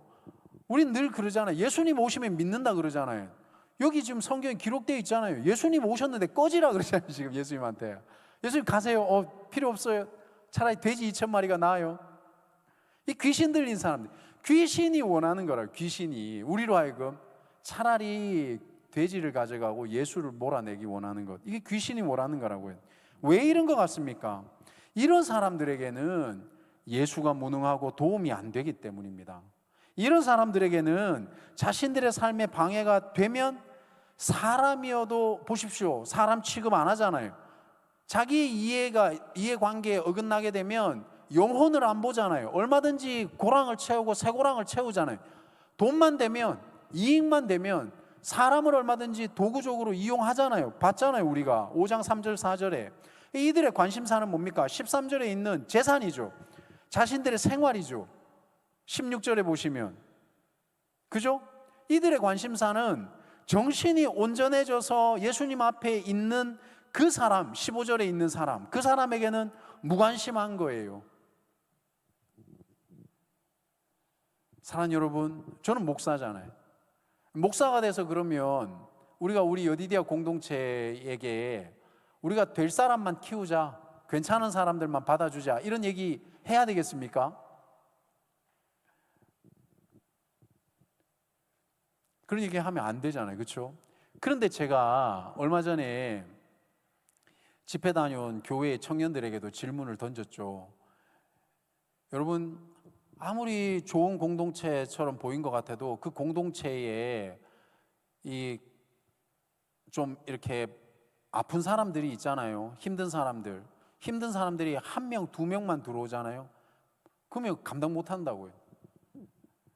우린 늘 그러잖아요. 예수님 오시면 믿는다 그러잖아요. 여기 지금 성경에 기록되어 있잖아요. 예수님 오셨는데 꺼지라 그러잖아요. 지금 예수님한테. 예수님 가세요. 필요 없어요. 차라리 돼지 2,000마리가 나아요. 이 귀신 들린 사람들, 귀신이 원하는 거라. 귀신이 우리로 하여금 차라리 돼지를 가져가고 예수를 몰아내기 원하는 것, 이게 귀신이 원하는 거라고요. 왜 이런 것 같습니까? 이런 사람들에게는 예수가 무능하고 도움이 안 되기 때문입니다. 이런 사람들에게는 자신들의 삶에 방해가 되면, 사람이어도 보십시오, 사람 취급 안 하잖아요. 자기 이해관계에 어긋나게 되면 영혼을 안 보잖아요. 얼마든지 고랑을 채우고 새 고랑을 채우잖아요. 돈만 되면, 이익만 되면 사람을 얼마든지 도구적으로 이용하잖아요. 봤잖아요, 우리가 5장 3절 4절에. 이들의 관심사는 뭡니까? 13절에 있는 재산이죠. 자신들의 생활이죠. 16절에 보시면, 그죠? 이들의 관심사는 정신이 온전해져서 예수님 앞에 있는 그 사람, 15절에 있는 사람, 그 사람에게는 무관심한 거예요. 사랑하는 여러분, 저는 목사잖아요. 목사가 돼서 그러면 우리가 우리 여디디아 공동체에게 우리가 될 사람만 키우자, 괜찮은 사람들만 받아주자, 이런 얘기 해야 되겠습니까? 그런 얘기 하면 안 되잖아요, 그렇죠? 그런데 제가 얼마 전에 집회 다녀온 교회 청년들에게도 질문을 던졌죠. 여러분, 아무리 좋은 공동체처럼 보인 것 같아도 그 공동체에 이 좀 이렇게 아픈 사람들이 있잖아요. 힘든 사람들이 한 명, 두 명만 들어오잖아요. 그러면 감당 못 한다고요.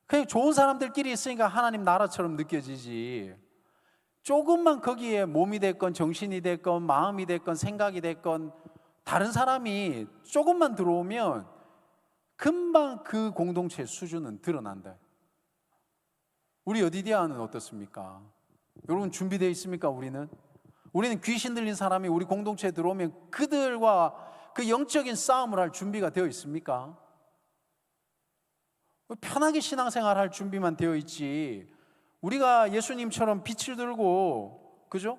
그냥 좋은 사람들끼리 있으니까 하나님 나라처럼 느껴지지, 조금만 거기에 몸이 됐건 정신이 됐건 마음이 됐건 생각이 됐건 다른 사람이 조금만 들어오면 금방 그 공동체의 수준은 드러난다. 우리 여디디아는 어떻습니까? 여러분, 준비되어 있습니까? 우리는 귀신 들린 사람이 우리 공동체에 들어오면 그들과 그 영적인 싸움을 할 준비가 되어 있습니까? 편하게 신앙생활 할 준비만 되어 있지, 우리가 예수님처럼 빛을 들고, 그죠?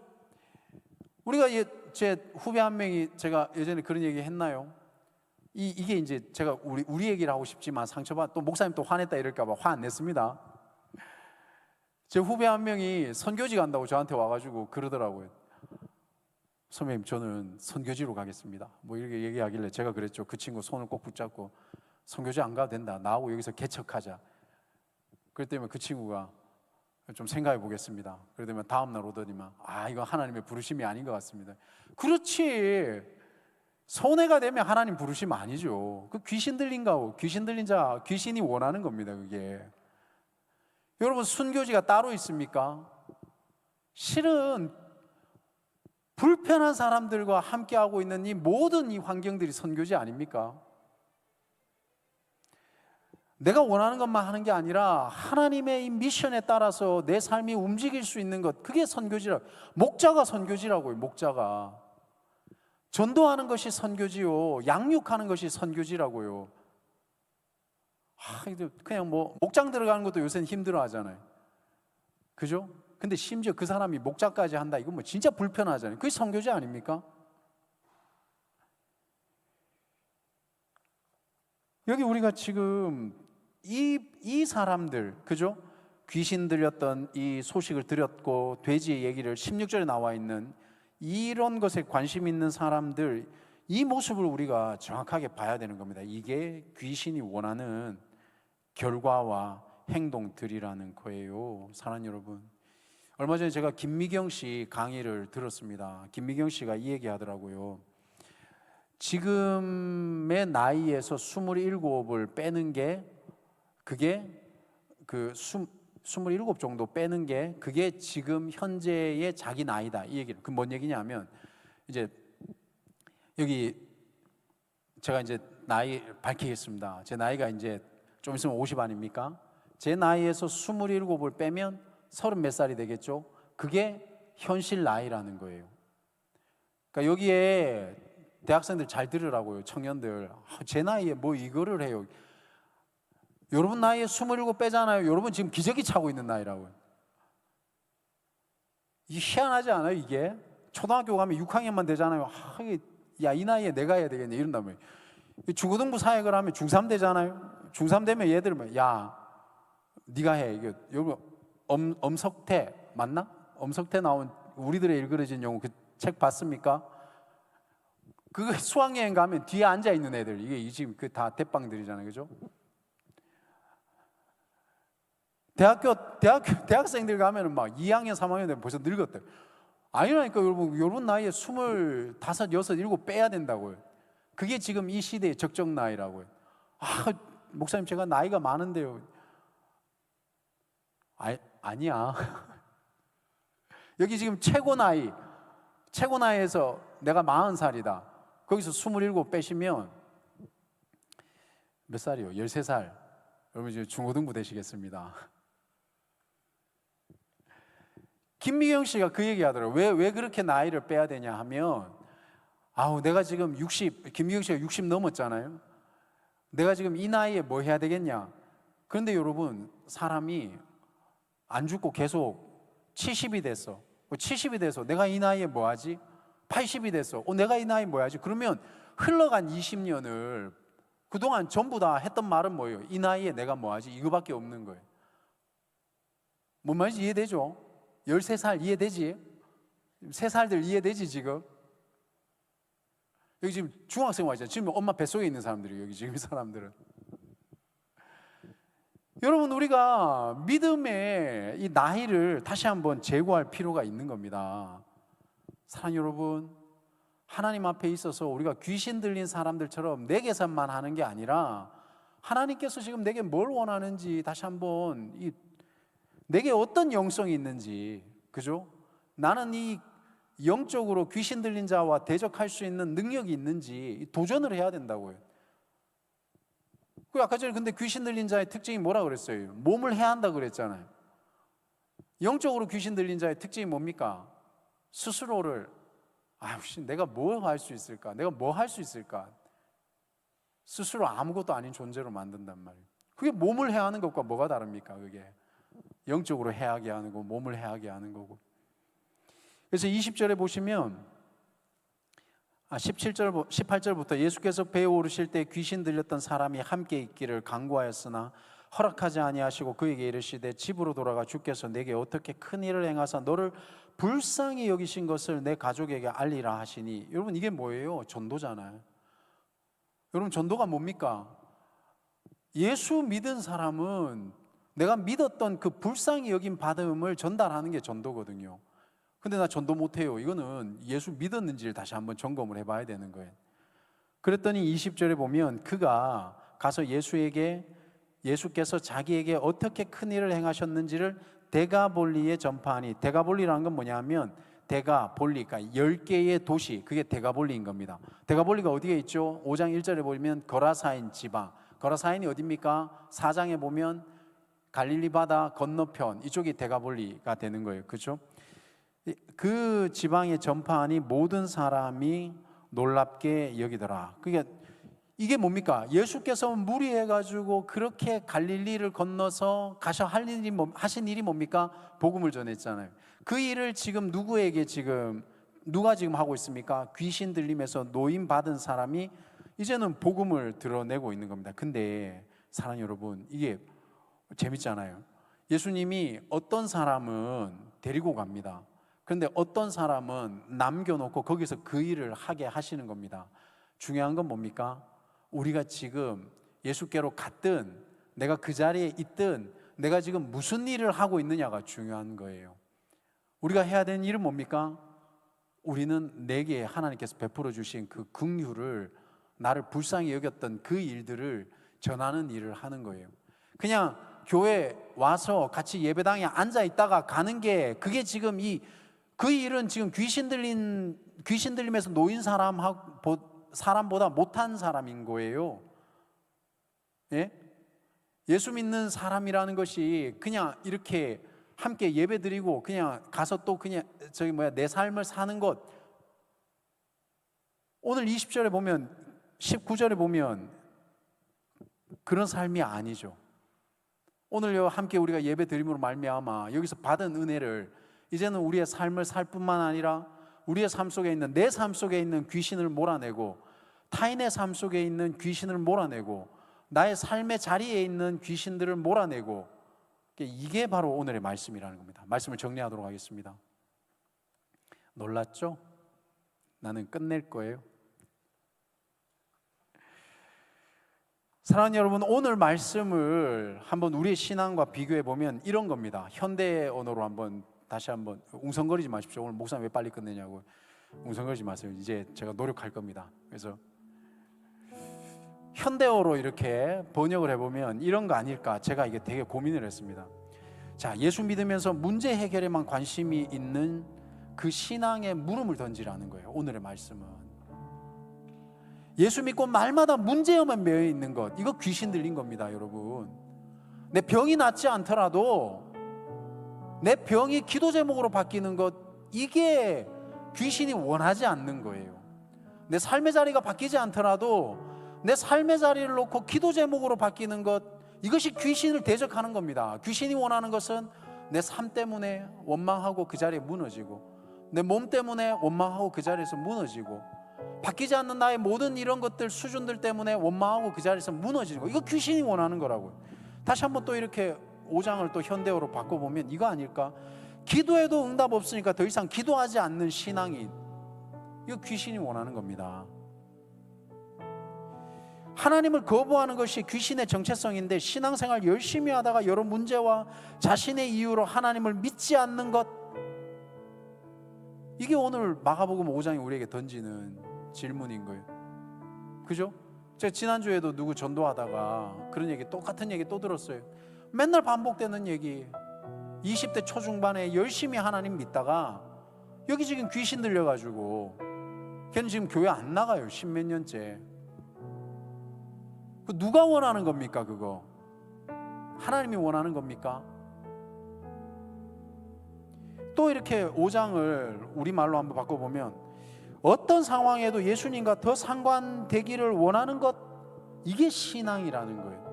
우리가 제 후배 한 명이, 제가 예전에 그런 얘기 했나요? 이게 이제 제가 우리 얘기를 하고 싶지만 상처받, 또 목사님 또 화냈다 이럴까봐 화 안 냈습니다. 제 후배 한 명이 선교지 간다고 저한테 와가지고 그러더라고요. 선배님, 저는 선교지로 가겠습니다. 뭐 이렇게 얘기하길래 제가 그랬죠. 그 친구 손을 꼭 붙잡고, 선교지 안 가도 된다, 나하고 여기서 개척하자. 그랬더니 그 친구가 좀 생각해 보겠습니다. 그러더니 다음날 오더니만, 이거 하나님의 부르심이 아닌 것 같습니다. 그렇지, 손해가 되면 하나님 부르심 아니죠. 그 귀신 들린 자, 귀신이 원하는 겁니다, 그게. 여러분, 순교지가 따로 있습니까? 실은 불편한 사람들과 함께하고 있는 이 모든 이 환경들이 선교지 아닙니까? 내가 원하는 것만 하는 게 아니라 하나님의 이 미션에 따라서 내 삶이 움직일 수 있는 것, 그게 선교지라고. 목자가 선교지라고요. 목자가 전도하는 것이 선교지요, 양육하는 것이 선교지라고요. 그냥 뭐 목장 들어가는 것도 요새는 힘들어 하잖아요, 그죠? 근데 심지어 그 사람이 목자까지 한다, 이건 뭐 진짜 불편하잖아요. 그게 선교지 아닙니까? 여기 우리가 지금 이 사람들, 그죠? 귀신 들렸던 이 소식을 들었고 돼지의 얘기를 16절에 나와 있는 이런 것에 관심 있는 사람들, 이 모습을 우리가 정확하게 봐야 되는 겁니다. 이게 귀신이 원하는 결과와 행동들이라는 거예요. 사랑하는 여러분, 얼마 전에 제가 김미경 씨 강의를 들었습니다. 김미경 씨가 이 얘기 하더라고요. 지금의 나이에서 27을 빼는 게, 그게 27 정도 빼는 게 그게 지금 현재의 자기 나이다, 이 얘기를. 그 뭔 얘기냐면, 이제 여기 제가 이제 나이 밝히겠습니다. 제 나이가 이제 좀 있으면 50 아닙니까? 제 나이에서 27을 빼면 30 몇 살이 되겠죠? 그게 현실 나이라는 거예요. 그러니까 여기에 대학생들 잘 들으라고요. 청년들, 제 나이에 뭐 이거를 해요. 여러분 나이에 27 빼잖아요. 여러분 지금 기저귀 차고 있는 나이라고요. 이게 희한하지 않아요? 이게 초등학교 가면 6학년만 되잖아요. 야, 이 나이에 내가 해야 되겠네, 이런다면. 중고등부 사역을 하면 중3 되잖아요. 중3 되면 얘들 뭐, 야, 네가 해. 이게 여러분 엄석태 맞나? 엄석태 나온 우리들의 일그러진 영웅 그 책 봤습니까? 그 수학여행 가면 뒤에 앉아 있는 애들 이게 지금 그 다 대빵들이잖아요, 그죠? 대학생들 가면은 막 2학년, 3학년 되면 벌써 늙었대. 아니라니까 여러분 나이에 25, 6, 7 빼야 된다고요. 그게 지금 이 시대의 적정 나이라고요. 아, 목사님 제가 나이가 많은데요. 아니야. 여기 지금 최고 나이에서 내가 40살이다. 거기서 27 빼시면 몇 살이요? 13살. 여러분 이제 중고등부 되시겠습니다. 김미경 씨가 그 얘기 하더라고요. 왜 그렇게 나이를 빼야 되냐 하면, 내가 지금 김미경 씨가 60 넘었잖아요. 내가 지금 이 나이에 뭐 해야 되겠냐. 그런데 여러분, 사람이 안 죽고 계속 70이 됐어. 70이 돼서 내가 이 나이에 뭐 하지? 80이 됐어. 내가 이 나이에 뭐 하지? 그러면 흘러간 20년을 그동안 전부 다 했던 말은 뭐예요? 이 나이에 내가 뭐 하지? 이거밖에 없는 거예요. 뭔 말인지 이해되죠? 13살 이해되지? 3살들 이해되지 지금? 여기 지금 중학생 와 있잖아요. 지금 엄마 뱃속에 있는 사람들이에요. 여기 지금 이 사람들은. 여러분 우리가 믿음의 이 나이를 다시 한번 재고할 필요가 있는 겁니다. 사랑하는 여러분, 하나님 앞에 있어서 우리가 귀신 들린 사람들처럼 내 계산만 하는 게 아니라 하나님께서 지금 내게 뭘 원하는지 다시 한번 내게 어떤 영성이 있는지, 그죠? 나는 이 영적으로 귀신 들린 자와 대적할 수 있는 능력이 있는지 도전을 해야 된다고요. 그 아까 전에 근데 귀신 들린 자의 특징이 뭐라 그랬어요? 몸을 해야 한다 그랬잖아요. 영적으로 귀신 들린 자의 특징이 뭡니까? 스스로를 내가 뭐 할 수 있을까? 내가 뭐 할 수 있을까? 스스로 아무것도 아닌 존재로 만든단 말이에요. 그게 몸을 해야 하는 것과 뭐가 다릅니까? 그게 영적으로 해하게 하는 거고 몸을 해하게 하는 거고. 그래서 20절에 보시면 18절부터 예수께서 배에 오르실 때 귀신 들렸던 사람이 함께 있기를 간구하였으나 허락하지 아니하시고 그에게 이르시되 집으로 돌아가 주께서 내게 어떻게 큰 일을 행하사 너를 불쌍히 여기신 것을 내 가족에게 알리라 하시니. 여러분 이게 뭐예요? 전도잖아요. 여러분 전도가 뭡니까? 예수 믿은 사람은 내가 믿었던 그 불쌍히 여긴 받음을 전달하는 게 전도거든요. 근데 나 전도 못해요. 이거는 예수 믿었는지를 다시 한번 점검을 해봐야 되는 거예요. 그랬더니 20절에 보면 그가 가서 예수께서 자기에게 어떻게 큰 일을 행하셨는지를 데가볼리에 전파하니. 데가볼리라는 건 뭐냐면 데가볼리, 그러니까 10개의 도시, 그게 데가볼리인 겁니다. 데가볼리가 어디에 있죠? 5장 1절에 보면 거라사인 지방. 거라사인이 어디입니까? 4장에 보면 갈릴리 바다 건너편, 이쪽이 데가볼리가 되는 거예요. 그렇죠? 그 지방에 전파하니 모든 사람이 놀랍게 여기더라. 그러니까 이게 뭡니까? 예수께서 무리해가지고 그렇게 갈릴리를 건너서 가셔 하신 일이 뭡니까? 복음을 전했잖아요. 그 일을 지금 누가 지금 하고 있습니까? 귀신 들림에서 노임 받은 사람이 이제는 복음을 드러내고 있는 겁니다. 근데 사랑하는 여러분, 이게 재밌잖아요. 예수님이 어떤 사람은 데리고 갑니다. 그런데 어떤 사람은 남겨놓고 거기서 그 일을 하게 하시는 겁니다. 중요한 건 뭡니까? 우리가 지금 예수께로 갔든 내가 그 자리에 있든 내가 지금 무슨 일을 하고 있느냐가 중요한 거예요. 우리가 해야 되는 일은 뭡니까? 우리는 내게 하나님께서 베풀어 주신 그 긍휼을, 나를 불쌍히 여겼던 그 일들을 전하는 일을 하는 거예요. 그냥 교회 와서 같이 예배당에 앉아 있다가 가는 게, 그게 지금 그 일은 지금 귀신 들림에서 놓인 사람보다 못한 사람인 거예요. 예? 예수 믿는 사람이라는 것이 그냥 이렇게 함께 예배 드리고 그냥 가서 또 그냥 내 삶을 사는 것. 오늘 20절에 보면, 19절에 보면 그런 삶이 아니죠. 오늘 함께 우리가 예배 드림으로 말미암아 여기서 받은 은혜를 이제는 우리의 삶을 살 뿐만 아니라 우리의 삶 속에 있는, 내 삶 속에 있는 귀신을 몰아내고 타인의 삶 속에 있는 귀신을 몰아내고 나의 삶의 자리에 있는 귀신들을 몰아내고, 이게 바로 오늘의 말씀이라는 겁니다. 말씀을 정리하도록 하겠습니다. 놀랐죠? 나는 끝낼 거예요. 사랑하는 여러분, 오늘 말씀을 한번 우리의 신앙과 비교해 보면 이런 겁니다. 현대 언어로 한번 다시 한번, 웅성거리지 마십시오. 오늘 목사님 왜 빨리 끝내냐고 웅성거리지 마세요. 이제 제가 노력할 겁니다. 그래서 현대어로 이렇게 번역을 해보면 이런 거 아닐까, 제가 이게 되게 고민을 했습니다. 자, 예수 믿으면서 문제 해결에만 관심이 있는 그 신앙에 물음을 던지라는 거예요. 오늘의 말씀은 예수 믿고 말마다 문제에만 매여 있는 것, 이거 귀신 들린 겁니다. 여러분, 내 병이 낫지 않더라도 내 병이 기도 제목으로 바뀌는 것, 이게 귀신이 원하지 않는 거예요. 내 삶의 자리가 바뀌지 않더라도 내 삶의 자리를 놓고 기도 제목으로 바뀌는 것, 이것이 귀신을 대적하는 겁니다. 귀신이 원하는 것은 내 삶 때문에 원망하고 그 자리에 무너지고, 내 몸 때문에 원망하고 그 자리에서 무너지고, 바뀌지 않는 나의 모든 이런 것들, 수준들 때문에 원망하고 그 자리에서 무너지는 거, 이거 귀신이 원하는 거라고요. 다시 한번 또 이렇게 5장을 또 현대어로 바꿔보면 이거 아닐까? 기도해도 응답 없으니까 더 이상 기도하지 않는 신앙인, 이거 귀신이 원하는 겁니다. 하나님을 거부하는 것이 귀신의 정체성인데, 신앙생활 열심히 하다가 여러 문제와 자신의 이유로 하나님을 믿지 않는 것, 이게 오늘 마가복음 5장이 우리에게 던지는 질문인 거예요. 그죠? 제가 지난주에도 누구 전도하다가 그런 얘기, 똑같은 얘기 또 들었어요. 맨날 반복되는 얘기. 20대 초중반에 열심히 하나님 믿다가 여기 지금 귀신 들려가지고 걔는 지금 교회 안 나가요. 10몇 년째. 누가 원하는 겁니까? 그거 하나님이 원하는 겁니까? 또 이렇게 5장을 우리말로 한번 바꿔보면, 어떤 상황에도 예수님과 더 상관되기를 원하는 것, 이게 신앙이라는 거예요.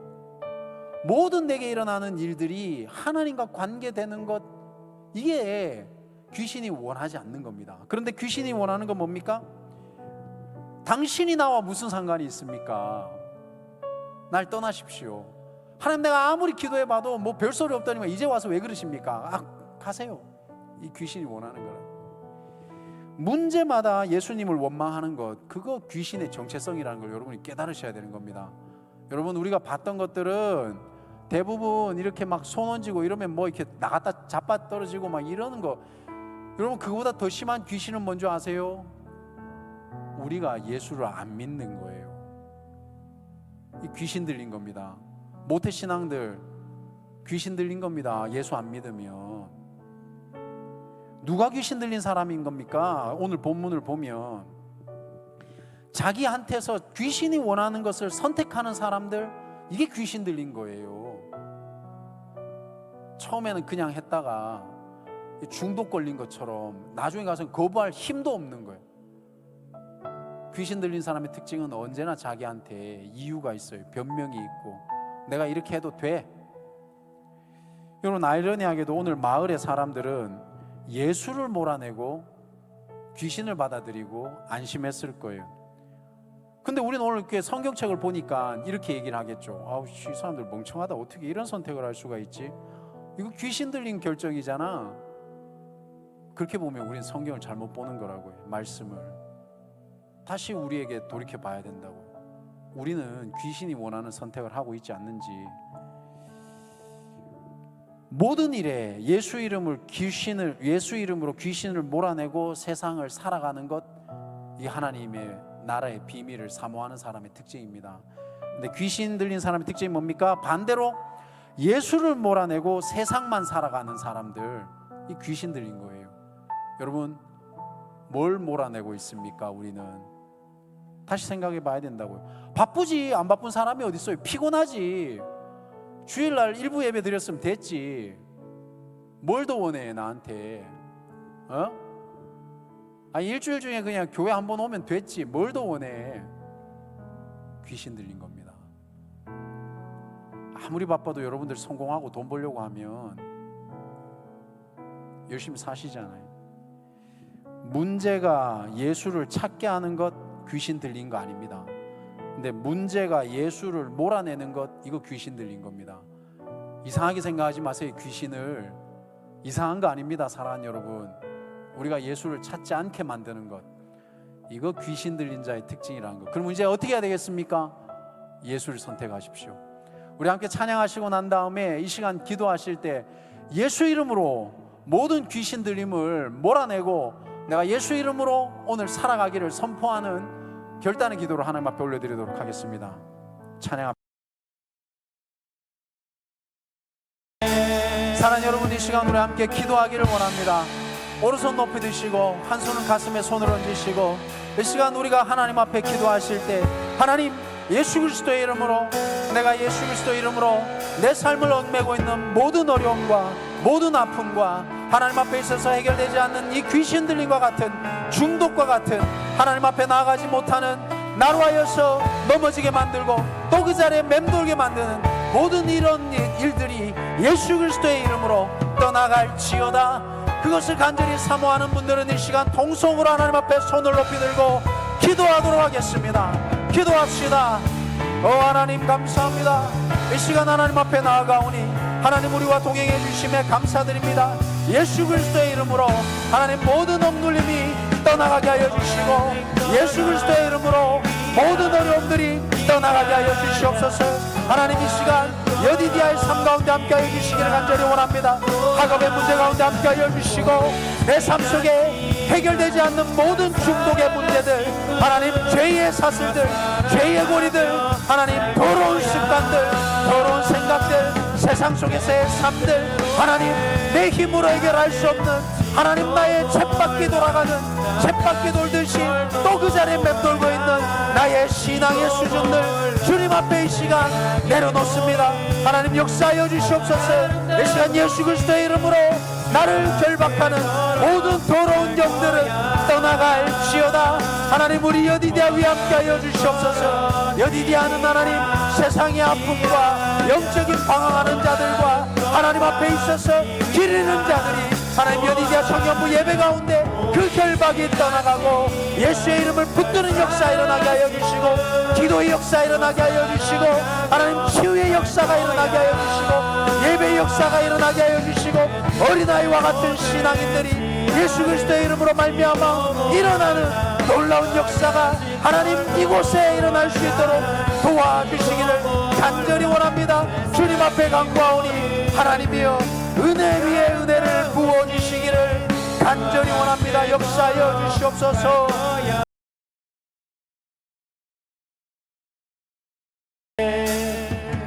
모든 내게 일어나는 일들이 하나님과 관계되는 것, 이게 귀신이 원하지 않는 겁니다. 그런데 귀신이 원하는 건 뭡니까? 당신이 나와 무슨 상관이 있습니까? 날 떠나십시오. 하나님, 내가 아무리 기도해봐도 뭐 별소리 없다니까 이제 와서 왜 그러십니까? 가세요. 이 귀신이 원하는 거라. 문제마다 예수님을 원망하는 것, 그거 귀신의 정체성이라는 걸 여러분이 깨달으셔야 되는 겁니다. 여러분, 우리가 봤던 것들은 대부분 이렇게 막 손 얹고 이러면 뭐 이렇게 나갔다 자빠 떨어지고 막 이러는 거, 여러분 그거보다 더 심한 귀신은 뭔지 아세요? 우리가 예수를 안 믿는 거예요. 이 귀신 들린 겁니다. 모태신앙들 귀신 들린 겁니다. 예수 안 믿으면. 누가 귀신 들린 사람인 겁니까? 오늘 본문을 보면 자기한테서 귀신이 원하는 것을 선택하는 사람들, 이게 귀신 들린 거예요. 처음에는 그냥 했다가 중독 걸린 것처럼 나중에 가서는 거부할 힘도 없는 거예요. 귀신 들린 사람의 특징은 언제나 자기한테 이유가 있어요. 변명이 있고, 내가 이렇게 해도 돼. 여러분, 아이러니하게도 오늘 마을의 사람들은 예수를 몰아내고 귀신을 받아들이고 안심했을 거예요. 근데 우리는 오늘 이렇게 성경책을 보니까 이렇게 얘기를 하겠죠. 아우, 이 사람들 멍청하다. 어떻게 이런 선택을 할 수가 있지? 이거 귀신 들린 결정이잖아. 그렇게 보면 우리는 성경을 잘못 보는 거라고요. 말씀을 다시 우리에게 돌이켜 봐야 된다고. 우리는 귀신이 원하는 선택을 하고 있지 않는지. 모든 일에 예수 이름으로 귀신을 몰아내고 세상을 살아가는 것, 이 하나님의 나라의 비밀을 사모하는 사람의 특징입니다. 근데 귀신 들린 사람의 특징이 뭡니까? 반대로 예수를 몰아내고 세상만 살아가는 사람들, 이 귀신 들린 거예요. 여러분, 뭘 몰아내고 있습니까? 우리는 다시 생각해 봐야 된다고요. 바쁘지. 안 바쁜 사람이 어디 있어요? 피곤하지. 주일날 일부 예배 드렸으면 됐지. 뭘 더 원해 나한테? 일주일 중에 그냥 교회 한번 오면 됐지. 뭘 더 원해? 귀신 들린 겁니다. 아무리 바빠도 여러분들 성공하고 돈 벌려고 하면 열심히 사시잖아요. 문제가 예수를 찾게 하는 것, 귀신 들린 거 아닙니다. 근데 문제가 예수를 몰아내는 것, 이거 귀신 들린 겁니다. 이상하게 생각하지 마세요. 귀신을 이상한 거 아닙니다. 사랑하는 여러분, 우리가 예수를 찾지 않게 만드는 것, 이거 귀신 들린 자의 특징이라는 것. 그럼 이제 어떻게 해야 되겠습니까? 예수를 선택하십시오. 우리 함께 찬양하시고 난 다음에 이 시간 기도하실 때 예수 이름으로 모든 귀신 들림을 몰아내고 내가 예수 이름으로 오늘 살아가기를 선포하는 결단의 기도를 하나님 앞에 올려드리도록 하겠습니다. 찬양합니다. 사랑하는 여러분, 이 시간 우리 함께 기도하기를 원합니다. 오른손 높이 드시고 한 손은 가슴에 손을 얹으시고 이 시간 우리가 하나님 앞에 기도하실 때 하나님, 예수 그리스도의 이름으로, 내가 예수 그리스도의 이름으로 내 삶을 얽매고 있는 모든 어려움과 모든 아픔과 하나님 앞에 있어서 해결되지 않는 이 귀신 들림과 같은 중독과 같은 하나님 앞에 나아가지 못하는 나로 하여서 넘어지게 만들고 또 그 자리에 맴돌게 만드는 모든 이런 일들이 예수 그리스도의 이름으로 떠나갈지어다. 그것을 간절히 사모하는 분들은 이 시간 통성으로 하나님 앞에 손을 높이 들고 기도하도록 하겠습니다. 기도합시다. 하나님 감사합니다. 이 시간 하나님 앞에 나아가오니 하나님 우리와 동행해 주심에 감사드립니다. 예수 그리스도의 이름으로 하나님 모든 억눌림이 떠나가게 하여 주시고 예수 그리스도의 이름으로 모든 어려움들이 떠나가게 하여 주시옵소서. 하나님 이 시간 여디디아의 삶 가운데 함께하여 주시기를 간절히 원합니다. 학업의 문제 가운데 함께하여 주시고 내 삶 속에 해결되지 않는 모든 중독의 문제들, 하나님 죄의 사슬들, 죄의 고리들, 하나님 더러운 습관들, 더러운 생각들, 세상 속에서의 삶들, 하나님 내 힘으로 해결할 수 없는 하나님 나의 쳇바퀴 돌아가는 쳇바퀴 돌듯이 또 그 자리에 맴돌고 있는 나의 신앙의 수준들 주님 앞에 이 시간 내려놓습니다. 하나님 역사하여 주시옵소서. 이 시간 예수 그리스도의 이름으로 나를 결박하는 모든 더러운 영들은 떠나갈지어다. 하나님 우리 여디디아 위에 함께하여 주시옵소서. 여디디아는 하나님 세상의 아픔과 영적인 방황하는 자들과 하나님 앞에 있어서 기르는 자들이 하나님 여디디아 청년부 예배 가운데 그 결박이 떠나가고 예수의 이름을 붙드는 역사 일어나게 하여 주시고 기도의 역사 일어나게 하여 주시고 하나님 치유의 역사가 일어나게 하여 주시고 예배의 역사가 일어나게 하여 주시고 어린아이와 같은 신앙인들이 예수 그리스도의 이름으로 말미암아 일어나는 놀라운 역사가 하나님 이곳에 일어날 수 있도록 도와주시기를 간절히 원합니다. 주님 앞에 간구하오니 하나님이여 은혜 위에 은혜를 부어주시기를 간절히 원합니다. 역사하여 주시옵소서.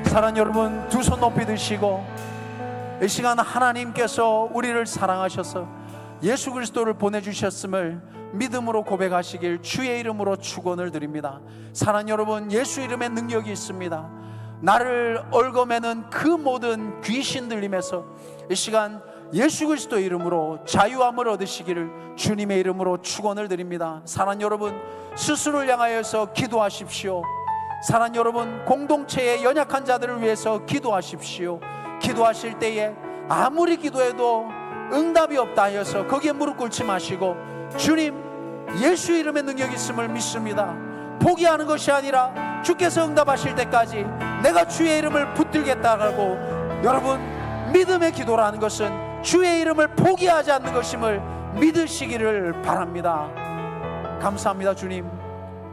사랑하는 여러분, 두 손 높이 드시고 이 시간 하나님께서 우리를 사랑하셔서 예수 그리스도를 보내주셨음을 믿음으로 고백하시길 주의 이름으로 축원을 드립니다. 사랑하는 여러분, 예수 이름에 능력이 있습니다. 나를 얽어매는 그 모든 귀신 들림에서 이 시간 예수 그리스도의 이름으로 자유함을 얻으시기를 주님의 이름으로 축원을 드립니다. 사랑하는 여러분, 스스로를 향하여서 기도하십시오. 사랑하는 여러분, 공동체의 연약한 자들을 위해서 기도하십시오. 기도하실 때에 아무리 기도해도 응답이 없다 하여서 거기에 무릎 꿇지 마시고 주님 예수 이름의 능력이 있음을 믿습니다. 포기하는 것이 아니라 주께서 응답하실 때까지 내가 주의 이름을 붙들겠다고, 여러분 믿음의 기도라는 것은 주의 이름을 포기하지 않는 것임을 믿으시기를 바랍니다. 감사합니다. 주님,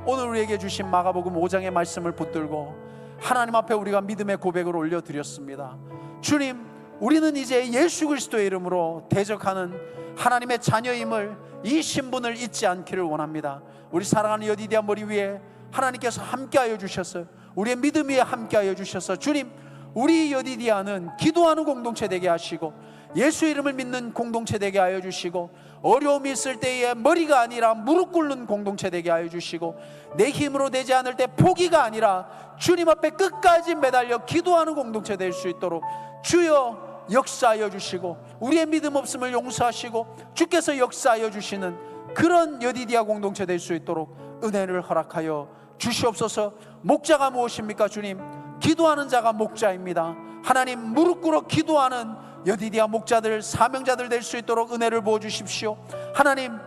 오늘 우리에게 주신 마가복음 5장의 말씀을 붙들고 하나님 앞에 우리가 믿음의 고백을 올려드렸습니다. 주님, 우리는 이제 예수 그리스도의 이름으로 대적하는 하나님의 자녀임을, 이 신분을 잊지 않기를 원합니다. 우리 사랑하는 여디디아 머리 위에 하나님께서 함께하여 주셔서, 우리의 믿음 위에 함께하여 주셔서 주님, 우리 여디디아는 기도하는 공동체 되게 하시고 예수 이름을 믿는 공동체 되게 하여 주시고 어려움이 있을 때에 머리가 아니라 무릎 꿇는 공동체 되게 하여 주시고 내 힘으로 되지 않을 때 포기가 아니라 주님 앞에 끝까지 매달려 기도하는 공동체 될 수 있도록 주여 역사하여 주시고 우리의 믿음 없음을 용서하시고 주께서 역사하여 주시는 그런 여디디아 공동체 될 수 있도록 은혜를 허락하여 주시옵소서. 목자가 무엇입니까? 주님, 기도하는 자가 목자입니다. 하나님, 무릎 꿇어 기도하는 여디디아 목자들, 사명자들 될 수 있도록 은혜를 부어주십시오. 하나님,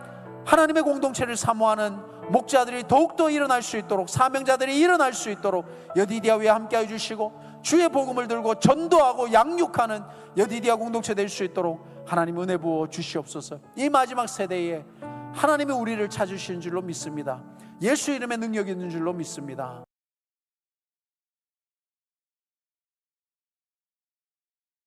하나님의 공동체를 사모하는 목자들이 더욱더 일어날 수 있도록, 사명자들이 일어날 수 있도록 여디디아 위에 함께해 주시고, 주의 복음을 들고 전도하고 양육하는 여디디아 공동체 될 수 있도록 하나님 은혜 부어 주시옵소서. 이 마지막 세대에 하나님이 우리를 찾으시는 줄로 믿습니다. 예수 이름의 능력이 있는 줄로 믿습니다.